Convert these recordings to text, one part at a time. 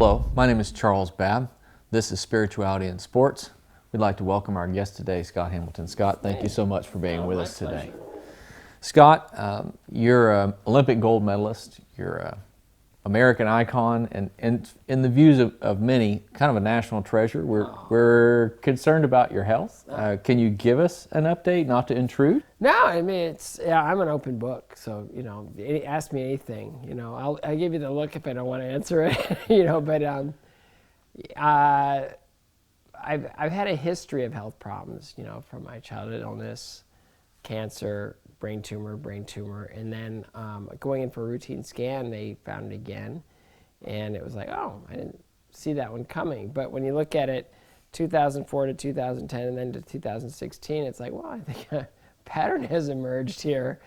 Hello, my name is Charles Babb. This is Spirituality in Sports. We'd like to welcome our guest today, Scott Hamilton. Scott, thank you so much for being with us today. Scott, you're an Olympic gold medalist. You're an American icon, and in the views of many, kind of a national treasure. We're concerned about your health. Can you give us an update, not to intrude? No, I mean, I'm an open book, so, ask me anything, I'll give you the look if I don't want to answer it, but I've had a history of health problems, from my childhood illness, cancer, brain tumor, and then going in for a routine scan, they found it again, and it was like, oh, I didn't see that one coming. But when you look at it, 2004 to 2010 and then to 2016, it's like, well, I think a pattern has emerged here.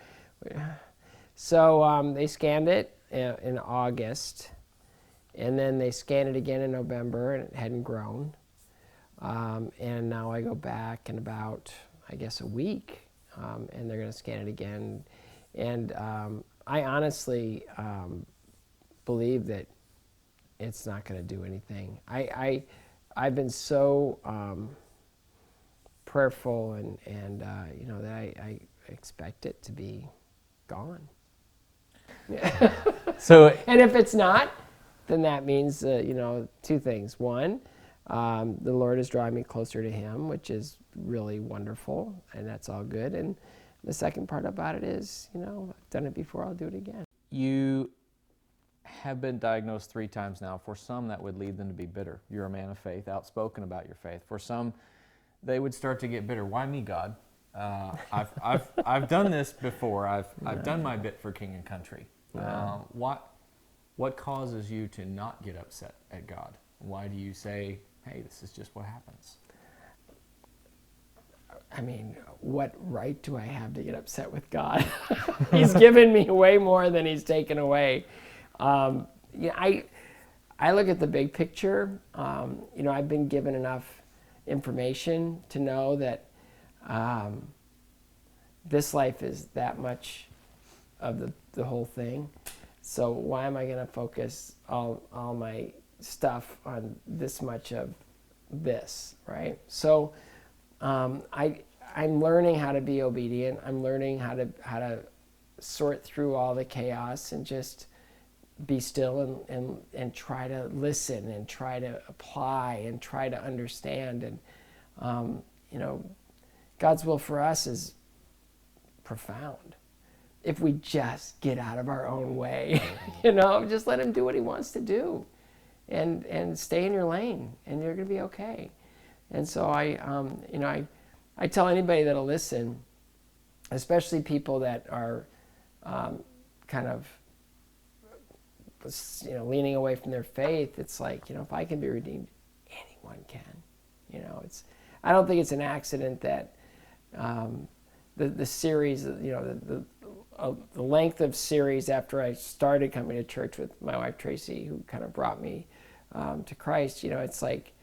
So they scanned it in August, and then they scanned it again in November, and it hadn't grown. And now I go back in about, I guess, a week, and they're going to scan it again. And I honestly believe that it's not going to do anything. I've been so prayerful and that I expect it to be gone. So, and if it's not, then that means two things. One, the Lord is drawing me closer to Him, which is really wonderful, and that's all good. And the second part about it is, I've done it before, I'll do it again. you have been diagnosed 3 times now. For some, that would lead them to be bitter. You're a man of faith, outspoken about your faith. For some, they would start to get bitter. Why me, God? I've done this before. I've done my bit for king and country. What causes you to not get upset at God? Why do you say, hey, this is just what happens? I mean, what right do I have to get upset with God? He's given me way more than He's taken away. I look at the big picture. I've been given enough information to know that this life is that much of the whole thing. So why am I going to focus all my stuff on this much of this, right? So I'm learning how to be obedient. I'm learning how to sort through all the chaos and just be still and try to listen and try to apply and try to understand. And God's will for us is profound. If we just get out of our own way, just let Him do what He wants to do, and stay in your lane, and you're going to be okay. And so I tell anybody that'll listen, especially people that are kind of leaning away from their faith. It's like, if I can be redeemed, anyone can. I don't think it's an accident that the series, the length of series after I started coming to church with my wife Tracy, who kind of brought me to Christ. It's like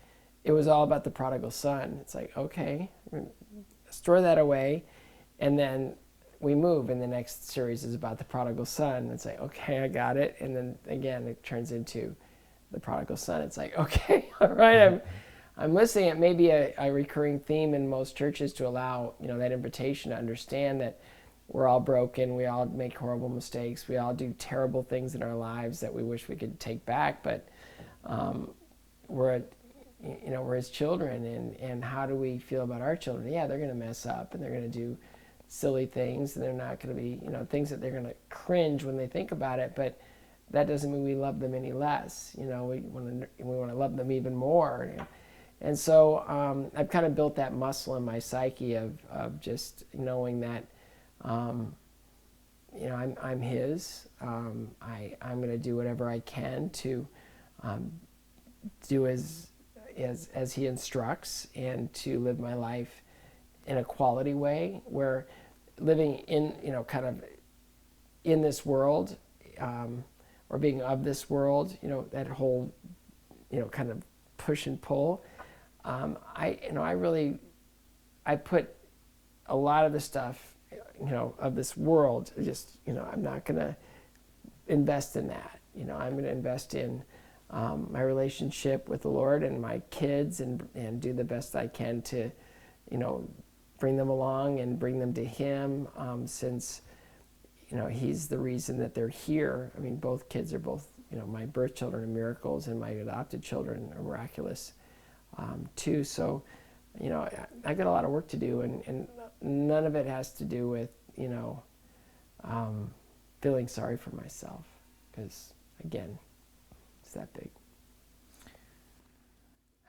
it was all about the prodigal son. It's like, okay, store that away, and then we move, and the next series is about the prodigal son. It's like, okay, I got it, and then again it turns into the prodigal son. It's like, okay, all right, I'm listening. It may be a recurring theme in most churches to allow that invitation to understand that we're all broken, we all make horrible mistakes, we all do terrible things in our lives that we wish we could take back, but we're His children, and how do we feel about our children? Yeah, they're going to mess up, and they're going to do silly things, and they're not going to be, things that they're going to cringe when they think about it, but that doesn't mean we love them any less. We want to love them even more. And so I've kind of built that muscle in my psyche of just knowing that I'm His. I'm going to do whatever I can to do as He instructs, and to live my life in a quality way, where living in kind of in this world, or being of this world, that whole kind of push and pull. I put a lot of the stuff, of this world, just, I'm not going to invest in that. I'm going to invest in my relationship with the Lord and my kids, and do the best I can to, bring them along and bring them to Him, since, He's the reason that they're here. I mean, both kids are both, my birth children are miracles, and my adopted children are miraculous, too. So, I've got a lot of work to do, and none of it has to do with, feeling sorry for myself, because, again, it's that big.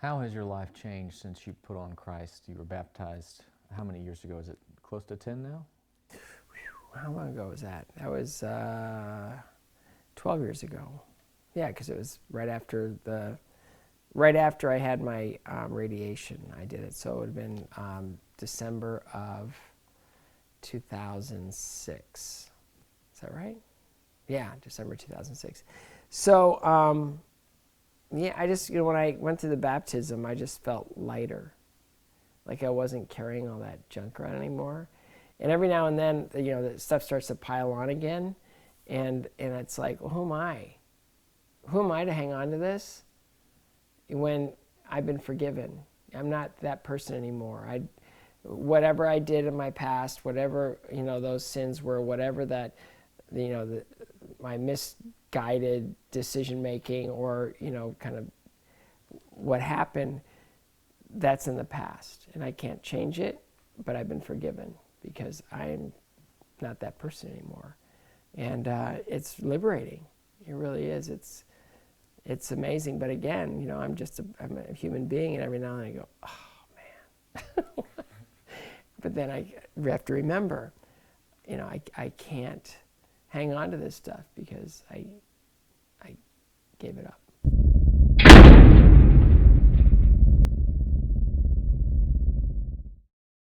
How has your life changed since you put on Christ? You were baptized, how many years ago? Is it close to 10 now? How long ago was that? That was 12 years ago. Yeah, because it was right after I had my radiation, I did it. So it would have been December of 2006. Is that right? Yeah, December 2006. So, yeah, I just, when I went through the baptism, I just felt lighter. Like I wasn't carrying all that junk around anymore. And every now and then, the stuff starts to pile on again. And it's like, well, who am I? Who am I to hang on to this when I've been forgiven? I'm not that person anymore. Whatever I did in my past, whatever, those sins were, whatever that, my misguided decision making, or, kind of what happened, that's in the past. And I can't change it, but I've been forgiven because I'm not that person anymore. And it's liberating. It really is. It's amazing. But again, I'm a human being, and every now and then I go, oh, man. But then I have to remember, I can't hang on to this stuff because I gave it up.